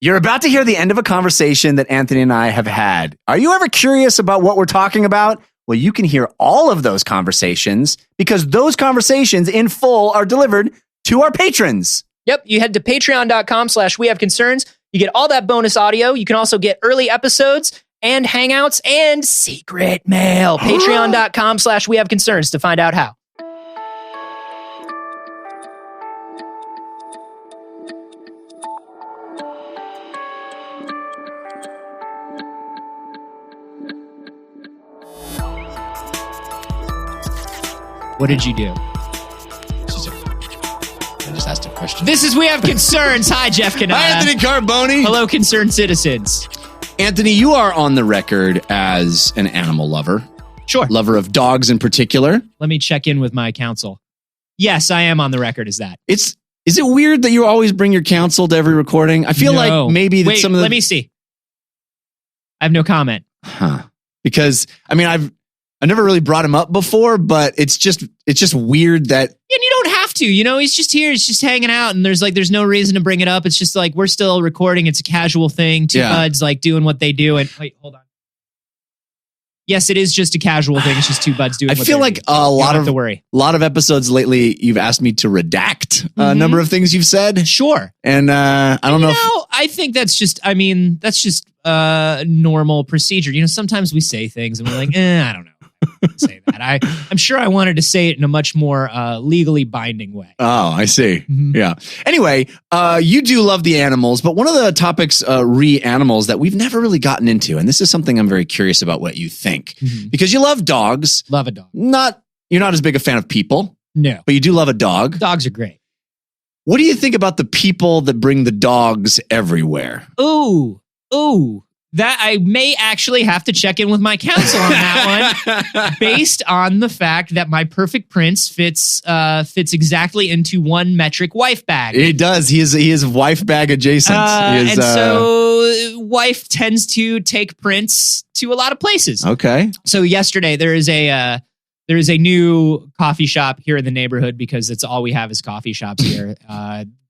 You're about to hear the end of a conversation that Anthony and I have had. Are you ever curious about what we're talking about? Well, you can hear all of those conversations because those conversations in full are delivered to our patrons. Yep. You head to patreon.com/wehaveconcerns. You get all that bonus audio. You can also get early episodes and hangouts and secret mail. Patreon.com/wehaveconcerns to find out how. What did you do? I just asked a question. This is We Have Concerns. Hi, Jeff Kanata. Hi, Anthony Carboni. Hello, concerned citizens. Anthony, you are on the record as an animal lover. Sure. Lover of dogs in particular. Let me check in with my counsel. Yes, I am on the record as that. Is it weird that you always bring your counsel to every recording? I feel like maybe that some of the... let me see. I have no comment. Huh. Because, I mean, I've never really brought him up before, but it's just weird that... And you don't have to, he's just here, he's just hanging out, and there's no reason to bring it up. It's just like, we're still recording, it's a casual thing, two buds like doing what they do, and wait, hold on. Yes, it is just a casual thing, it's just two buds doing what they do. I feel like a lot of episods lately, you've asked me to redact a number of things you've said. Sure. And I don't know I think that's just normal procedure. Sometimes we say things and we're like, I don't know. Say that. I'm sure I wanted to say it in a much more legally binding way. Oh, I see. Mm-hmm. Yeah. Anyway, you do love the animals, but one of the topics animals that we've never really gotten into, and this is something I'm very curious about what you think, because you love dogs. Love a dog. You're not as big a fan of people. No. But you do love a dog. Dogs are great. What do you think about the people that bring the dogs everywhere? Ooh. That I may actually have to check in with my counsel on that one, based on the fact that my perfect prince fits exactly into one metric wife bag. He does. He is wife bag adjacent. So wife tends to take prince to a lot of places. Okay. So yesterday there is a new coffee shop here in the neighborhood because it's all we have is coffee shops here.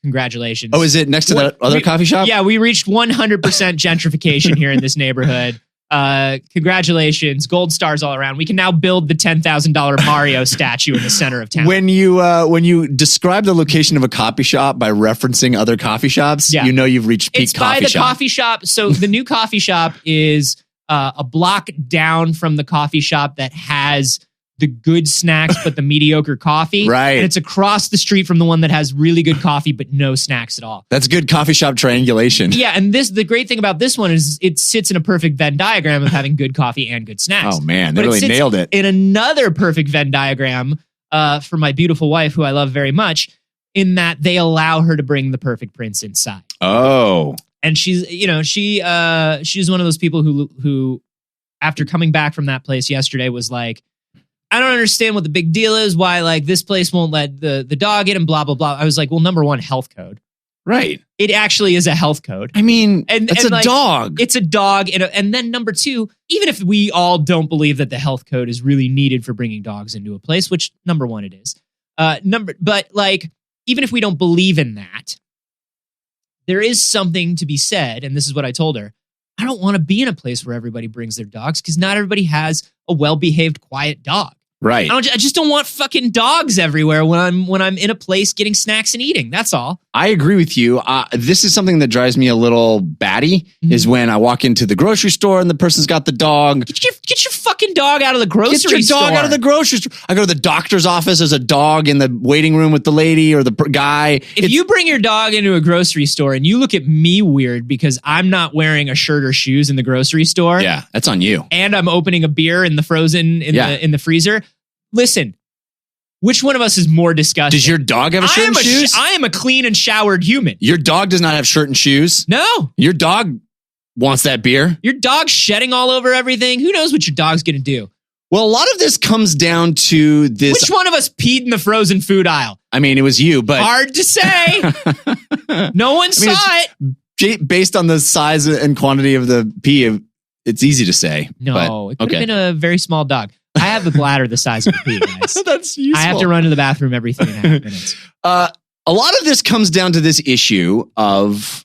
Congratulations. Oh, is it next to the other coffee shop? Yeah, we reached 100% gentrification here in this neighborhood. Congratulations. Gold stars all around. We can now build the $10,000 Mario statue in the center of town. When you describe the location of a coffee shop by referencing other coffee shops, you've reached peak coffee shop. It's by the coffee shop. So the new coffee shop is a block down from the coffee shop that has the good snacks but the mediocre coffee. Right. And it's across the street from the one that has really good coffee but no snacks at all. That's good coffee shop triangulation. Yeah, and the great thing about this one is it sits in a perfect Venn diagram of having good coffee and good snacks. Oh man, they really nailed it. In another perfect Venn diagram for my beautiful wife, who I love very much, in that they allow her to bring the perfect prince inside. Oh. And she's one of those people who after coming back from that place yesterday was like, I don't understand what the big deal is, why like this place won't let the dog in and blah, blah, blah. I was like, well, number one, health code. Right. It actually is a health code. I mean, it's a dog. It's a dog. And then number two, even if we all don't believe that the health code is really needed for bringing dogs into a place, which number one, it is. But like, even if we don't believe in that, there is something to be said. And this is what I told her. I don't want to be in a place where everybody brings their dogs because not everybody has a well-behaved, quiet dog. Right. I just don't want fucking dogs everywhere when I'm in a place getting snacks and eating. That's all. I agree with you. This is something that drives me a little batty is when I walk into the grocery store and the person's got the dog. Get your fucking dog out of the grocery store. Get your dog out of the grocery store. I go to the doctor's office. There's a dog in the waiting room with the lady or the guy. If you bring your dog into a grocery store and you look at me weird because I'm not wearing a shirt or shoes in the grocery store. Yeah, that's on you. And I'm opening a beer in the frozen in the freezer. Listen, which one of us is more disgusting? Does your dog have a shirt and shoes? I am a clean and showered human. Your dog does not have shirt and shoes? No. Your dog wants that beer? Your dog's shedding all over everything. Who knows what your dog's going to do? Well, a lot of this comes down to this. Which one of us peed in the frozen food aisle? I mean, it was you, but... Hard to say. No one saw it. Based on the size and quantity of the pee, it's easy to say. No, it could have been a very small dog. I have the bladder the size of a pea, guys. That's useful. I have to run to the bathroom every 3.5 minutes. A lot of this comes down to this issue of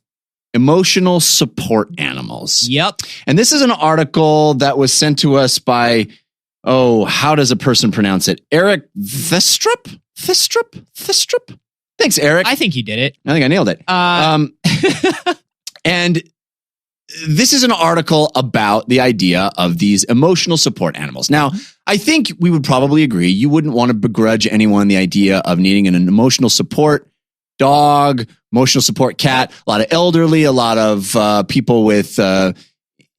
emotional support animals. Yep. And this is an article that was sent to us by, how does a person pronounce it? Eric Thestrup? Thanks, Eric. I think you did it. I think I nailed it. And this is an article about the idea of these emotional support animals. Now, I think we would probably agree you wouldn't want to begrudge anyone the idea of needing an emotional support dog, emotional support cat, a lot of elderly, a lot of people with, my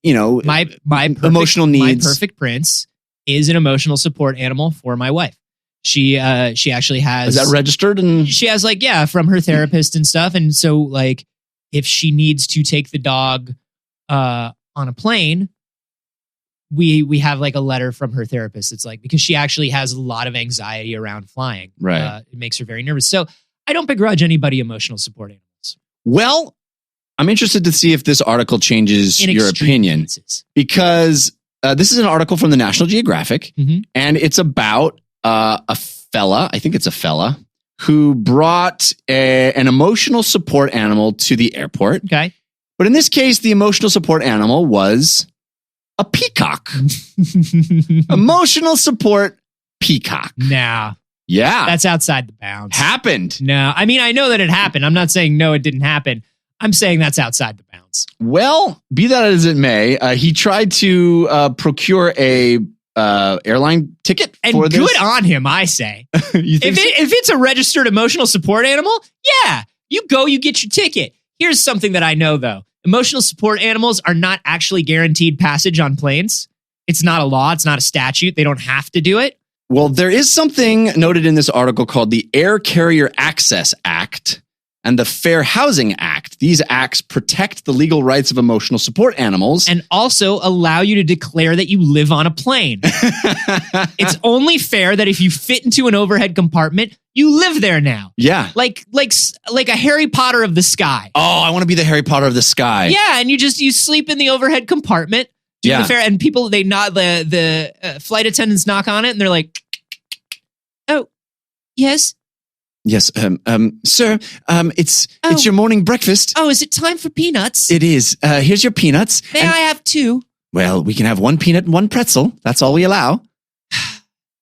emotional needs. My perfect prince is an emotional support animal for my wife. She actually has. Is that registered? And she has from her therapist and stuff. And so if she needs to take the dog on a plane, we have a letter from her therapist. It's because she actually has a lot of anxiety around flying. Right. It makes her very nervous. So I don't begrudge anybody emotional support animals. Well, I'm interested to see if this article changes your opinion because this is an article from the National Geographic and it's about a fella, I think it's a fella, who brought an emotional support animal to the airport. Okay. But in this case, the emotional support animal was a peacock. Emotional support peacock. Nah. Yeah. That's outside the bounds. Happened. No. I mean, I know that it happened. I'm not saying no, it didn't happen. I'm saying that's outside the bounds. Well, be that as it may, he tried to procure a airline ticket and for this. Good on him, I say. You think if it's a registered emotional support animal, yeah, you go, you get your ticket. Here's something that I know, though. Emotional support animals are not actually guaranteed passage on planes. It's not a law. It's not a statute. They don't have to do it. Well, there is something noted in this article called the Air Carrier Access Act and the Fair Housing Act. These acts protect the legal rights of emotional support animals. And also allow you to declare that you live on a plane. It's only fair that if you fit into an overhead compartment, you live there now. Yeah. Like a Harry Potter of the sky. Oh, I want to be the Harry Potter of the sky. Yeah, and you sleep in the overhead compartment. Yeah. And people, they nod, the flight attendants knock on it and they're like, oh, yes. Yes, sir, it's your morning breakfast. Oh, is it time for peanuts? It is. Here's your peanuts. May I have two? Well, we can have one peanut and one pretzel. That's all we allow.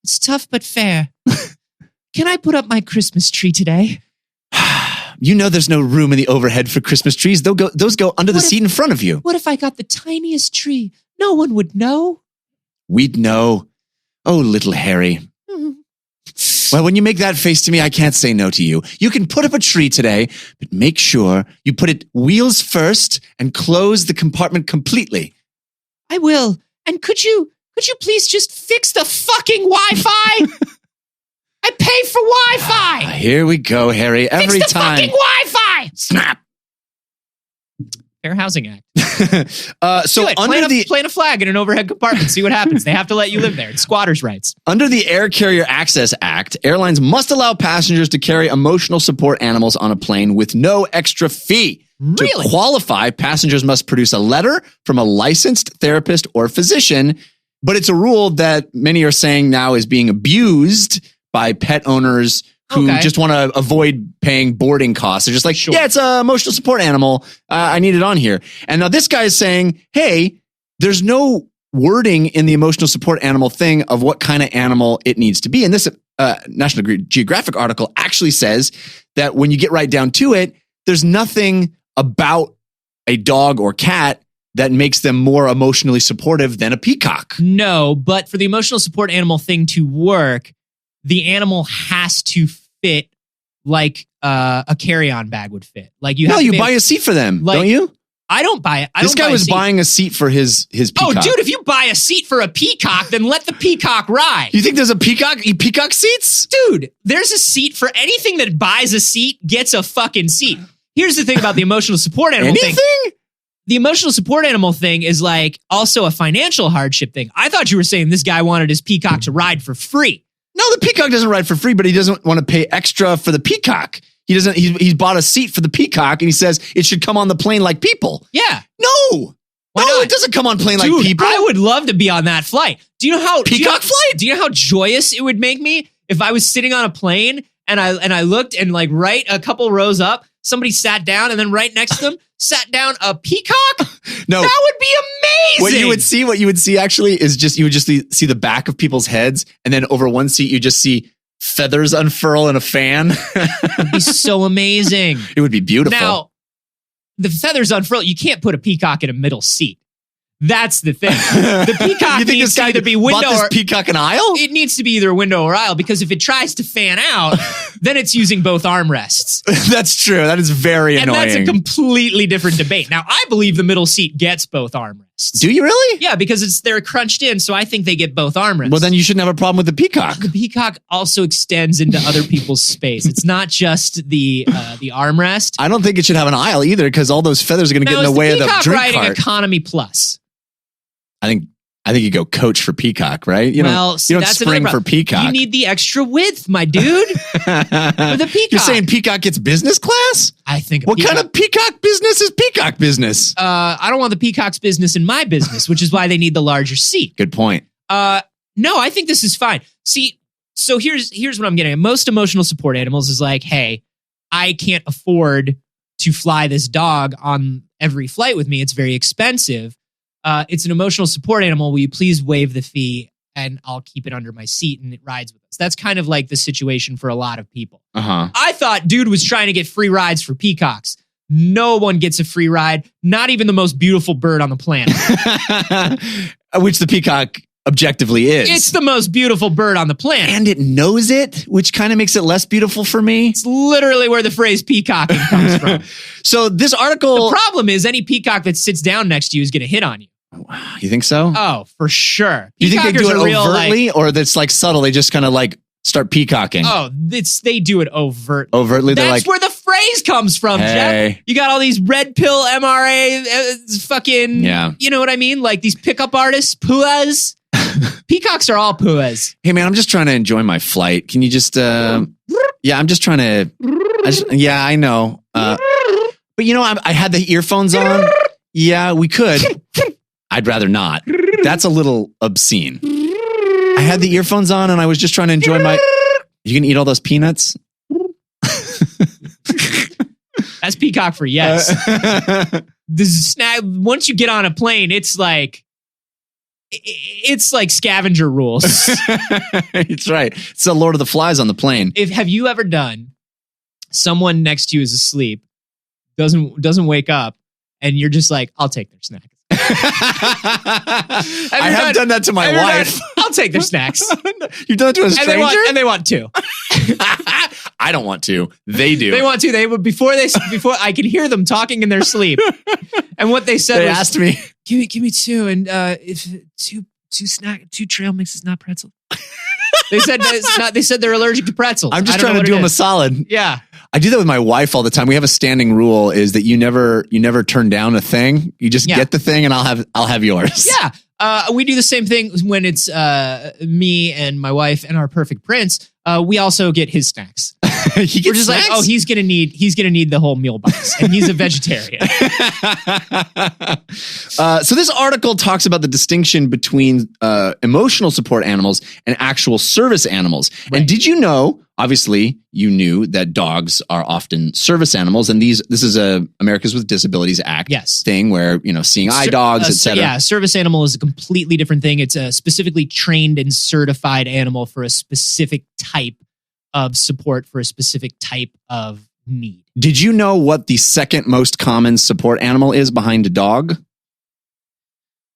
It's tough but fair. Can I put up my Christmas tree today? You know there's no room in the overhead for Christmas trees. Those go under the seat in front of you. What if I got the tiniest tree? No one would know. We'd know. Oh, little Harry. Well, when you make that face to me, I can't say no to you. You can put up a tree today, but make sure you put it wheels first and close the compartment completely. I will. And could you please just fix the fucking Wi-Fi? I pay for Wi-Fi. Here we go, Harry. Every fix the time. Fucking Wi-Fi. Snap. Fair Housing Act. So plant a flag in an overhead compartment. See what happens. They have to let you live there. It's squatters' rights. Under the Air Carrier Access Act, airlines must allow passengers to carry emotional support animals on a plane with no extra fee. Really? To qualify, passengers must produce a letter from a licensed therapist or physician, but it's a rule that many are saying now is being abused by pet owners who just want to avoid paying boarding costs. They're just like, yeah, it's an emotional support animal. I need it on here. And now this guy is saying, hey, there's no wording in the emotional support animal thing of what kind of animal it needs to be. And this National Geographic article actually says that when you get right down to it, there's nothing about a dog or cat that makes them more emotionally supportive than a peacock. No, but for the emotional support animal thing to work, the animal has to fit like a carry-on bag would fit. Like you buy a seat for them, don't you? I don't buy it. This guy was buying a seat for his peacock. Oh, dude, if you buy a seat for a peacock, then let the peacock ride. You think there's a peacock seats? Dude, there's a seat for anything that buys a seat gets a fucking seat. Here's the thing about the emotional support animal thing. The emotional support animal thing is like also a financial hardship thing. I thought you were saying this guy wanted his peacock to ride for free. No, the peacock doesn't ride for free, but he doesn't want to pay extra for the peacock. He's bought a seat for the peacock and he says it should come on the plane like people. Yeah. No, it doesn't come on plane like people. I would love to be on that flight. Do you know how Peacock flight? Do you know how joyous it would make me if I was sitting on a plane and I looked and like right a couple rows up, somebody sat down and then right next to them sat down a peacock? No. That would be amazing. What you would see actually is you would just see the back of people's heads, and then over one seat you just see feathers unfurl in a fan. It would be so amazing. It would be beautiful. Now, the feathers unfurl, you can't put a peacock in a middle seat. That's the thing. The peacock needs to either be window or peacock an aisle. It needs to be either window or aisle, because if it tries to fan out, then it's using both armrests. That's true. That is very annoying. And that's a completely different debate. Now, I believe the middle seat gets both armrests. Do you really? Yeah, because they're crunched in, so I think they get both armrests. Well, then you shouldn't have a problem with the peacock. The peacock also extends into other people's space. It's not just the armrest. I don't think it should have an aisle either, because all those feathers are going to get in the way of the drink Peacock riding cart. economy plus. I think you go coach for peacock, right? You don't spring for peacock. You need the extra width, my dude. With a peacock. You're saying peacock gets business class? I think. What kind of peacock business is peacock business? I don't want the peacock's business in my business, which is why they need the larger seat. Good point. No, I think this is fine. See, so here's what I'm getting at. Most emotional support animals is like, hey, I can't afford to fly this dog on every flight with me. It's very expensive. It's an emotional support animal. Will you please waive the fee and I'll keep it under my seat and it rides with us? That's kind of like the situation for a lot of people. Uh-huh. I thought dude was trying to get free rides for peacocks. No one gets a free ride, not even the most beautiful bird on the planet. Which the peacock objectively is. It's the most beautiful bird on the planet. And it knows it, which kind of makes it less beautiful for me. It's literally where the phrase peacocking comes from. So this article... The problem is any peacock that sits down next to you is going to hit on you. You think so? Oh, for sure. Do you think they do it overtly or that's like subtle? They just kind of like start peacocking. Oh, they do it overtly. Overtly, they're That's where the phrase comes from, hey. Jeff. You got all these red pill MRA fucking, you know what I mean? Like these pickup artists, puas. Peacocks are all puas. Hey man, I'm just trying to enjoy my flight. Can you just, I'm just trying to, I know. But you know, I had the earphones on. Yeah, we could. I'd rather not. That's a little obscene. I had the earphones on and I was just trying to enjoy my... You can eat all those peanuts? That's peacock for yes. This snack, once you get on a plane, it's like scavenger rules. It's right. It's the Lord of the Flies on the plane. Have you ever done someone next to you is asleep, doesn't wake up, and you're just like, I'll take their snacks. I have done that to my wife. I'll take their snacks. You've done it to a stranger? And they want to. I don't want to. They do. They want to. They would before I could hear them talking in their sleep. And what they said was, asked me, give me two, and if two trail mixes, not pretzel. They said they're allergic to pretzels. I'm just trying to do them a solid. Yeah. I do that with my wife all the time. We have a standing rule is that you never turn down a thing. You just get the thing and I'll have yours. Yeah. We do the same thing when it's me and my wife and our perfect prince. We also get his snacks. We're just like, oh, he's gonna need the whole meal box, and he's a vegetarian. So this article talks about the distinction between emotional support animals and actual service animals. Right. And did you know? Obviously, you knew that dogs are often service animals, and this is a Americans with Disabilities Act thing where seeing eye dogs, etc. Yeah, service animal is a completely different thing. It's a specifically trained and certified animal for a specific type of support for a specific type of need. Did you know what the second most common support animal is behind a dog?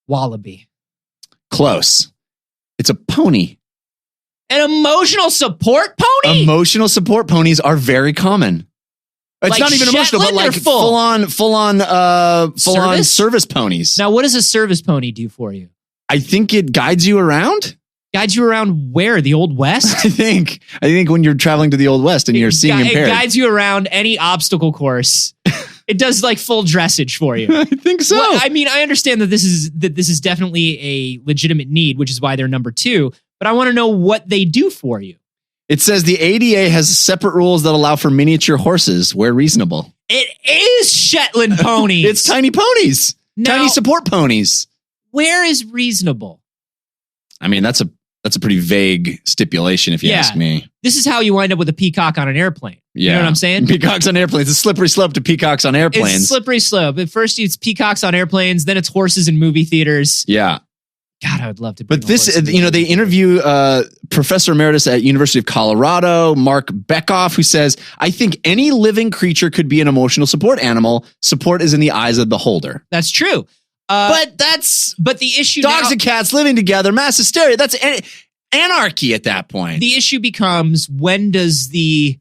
Wallaby. Close. It's a pony. An emotional support pony? Emotional support ponies are very common. It's not even emotional, but like full on service ponies. Now, what does a service pony do for you? I think it guides you around. Guides you around where? The Old West? I think when you're traveling to the Old West and you're seeing impaired. It guides you around any obstacle course. It does like full dressage for you. I think so. Well, I mean, I understand that this is definitely a legitimate need, which is why they're number 2. But I want to know what they do for you. It says the ADA has separate rules that allow for miniature horses where reasonable. It is Shetland ponies. It's tiny ponies. Tiny support ponies. Where is reasonable? I mean, that's That's a pretty vague stipulation, if you ask me. This is how you wind up with a peacock on an airplane. Yeah. You know what I'm saying? Peacocks on airplanes. It's a slippery slope to peacocks on airplanes. It's a slippery slope. At first, it's peacocks on airplanes. Then it's horses in movie theaters. Yeah. God, I would love to. But this, they interview Professor Emeritus at University of Colorado, Mark Beckoff, who says, I think any living creature could be an emotional support animal. Support is in the eyes of the holder. That's true. But the issue dogs now, and cats living together, mass hysteria. That's anarchy at that point. The issue becomes, when does the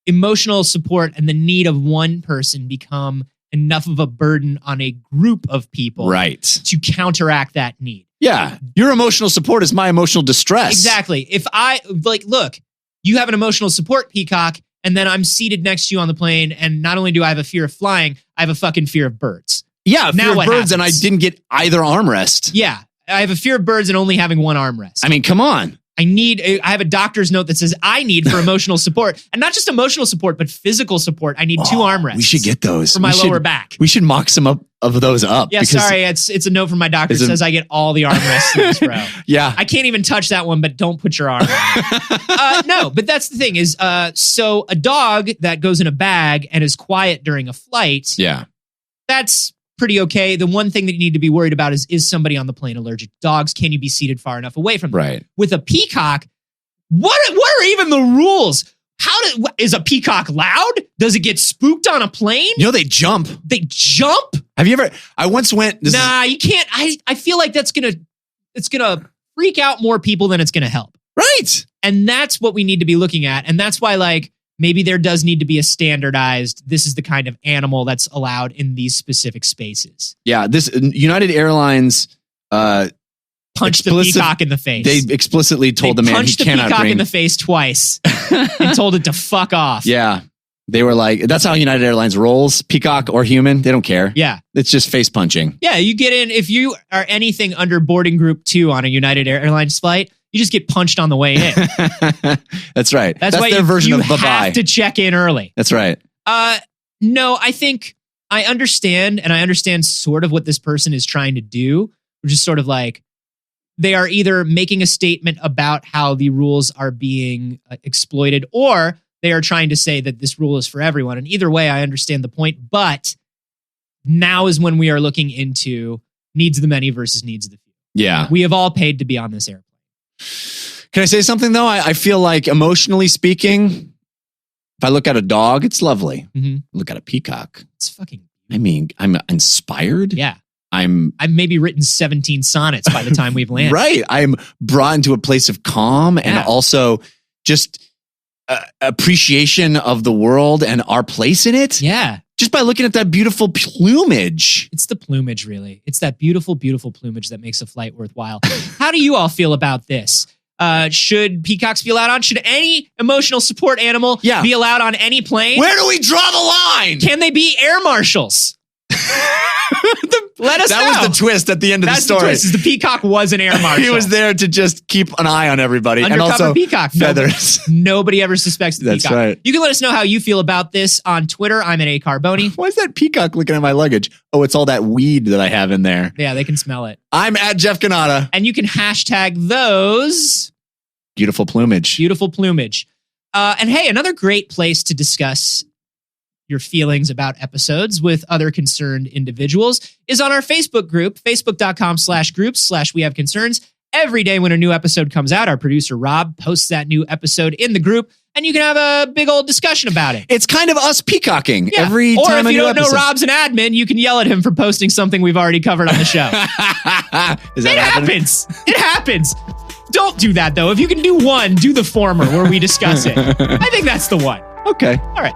emotional support and the need of one person become enough of a burden on a group of people to counteract that need? Yeah. Your emotional support is my emotional distress. Exactly. If I, look, you have an emotional support peacock, and then I'm seated next to you on the plane, and not only do I have a fear of flying, I have a fucking fear of birds. Yeah, now fear of birds, and I didn't get either armrest. Yeah, I have a fear of birds and only having one armrest. I mean, come on. I have a doctor's note that says I need for emotional support, and not just emotional support, but physical support. I need 2 armrests. We should get those for my lower back. We should mock some of those up. Yeah, sorry, it's a note from my doctor that says I get all the armrests in this row. Yeah, I can't even touch that one, but don't put your arm on it. No, but that's the thing is, so a dog that goes in a bag and is quiet during a flight. Yeah, that's pretty okay. The one thing that you need to be worried about is somebody on the plane allergic to dogs? Can you be seated far enough away from them? Right. With a peacock, what are even the rules? Is a peacock loud? Does it get spooked on a plane? You know, they jump. They jump? Have you ever? I once went. You can't. I feel like it's gonna freak out more people than it's gonna help. Right. And that's what we need to be looking at. And that's why, maybe there does need to be a standardized, this is the kind of animal that's allowed in these specific spaces. Yeah, this United Airlines punched the peacock in the face. They explicitly told the man he cannot bring... punched the peacock in the face twice and told it to fuck off. Yeah. They were like, that's how United Airlines rolls. Peacock or human, they don't care. Yeah. It's just face punching. Yeah, you get in, if you are anything under boarding group 2 on a United Airlines flight, you just get punched on the way in. That's right. That's why their version of bye-bye. You have to check in early. That's right. No, I think I understand, and I understand sort of what this person is trying to do, which is sort of they are either making a statement about how the rules are being exploited, or they are trying to say that this rule is for everyone. And either way, I understand the point, but now is when we are looking into needs of the many versus needs of the few. Yeah. We have all paid to be on this airplane. Can I say something, though? I feel like, emotionally speaking, if I look at a dog, it's lovely. Mm-hmm. Look at a peacock. It's fucking... I mean, I'm inspired. Yeah. I've maybe written 17 sonnets by the time we've landed. Right. I'm brought into a place of calm and also just appreciation of the world and our place in it. Yeah. Just by looking at that beautiful plumage. It's the plumage, really. It's that beautiful, beautiful plumage that makes a flight worthwhile. How do you all feel about this? Should peacocks be allowed on? Should any emotional support animal be allowed on any plane? Where do we draw the line? Can they be air marshals? Let us know. That was the twist at the end of the story. The twist is the peacock was an air marshal. He was there to just keep an eye on everybody. Undercover and also peacock. Feathers. Nobody ever suspects the That's peacock. Right. You can let us know how you feel about this on Twitter. I'm at @Carboni. Why is that peacock looking at my luggage? Oh, it's all that weed that I have in there. Yeah, they can smell it. I'm at Jeff Canada. And you can hashtag those... Beautiful plumage. Beautiful plumage. And hey, another great place to discuss your feelings about episodes with other concerned individuals is on our Facebook group, facebook.com/groups/wehaveconcerns. Every day when a new episode comes out, our producer Rob posts that new episode in the group, and you can have a big old discussion about it. It's kind of us peacocking every time. Or if you don't know episode. Rob's an admin, you can yell at him for posting something we've already covered on the show. It happens. It happens. Don't do that, though. If you can do one, do the former where we discuss it. I think that's the one. Okay. All right.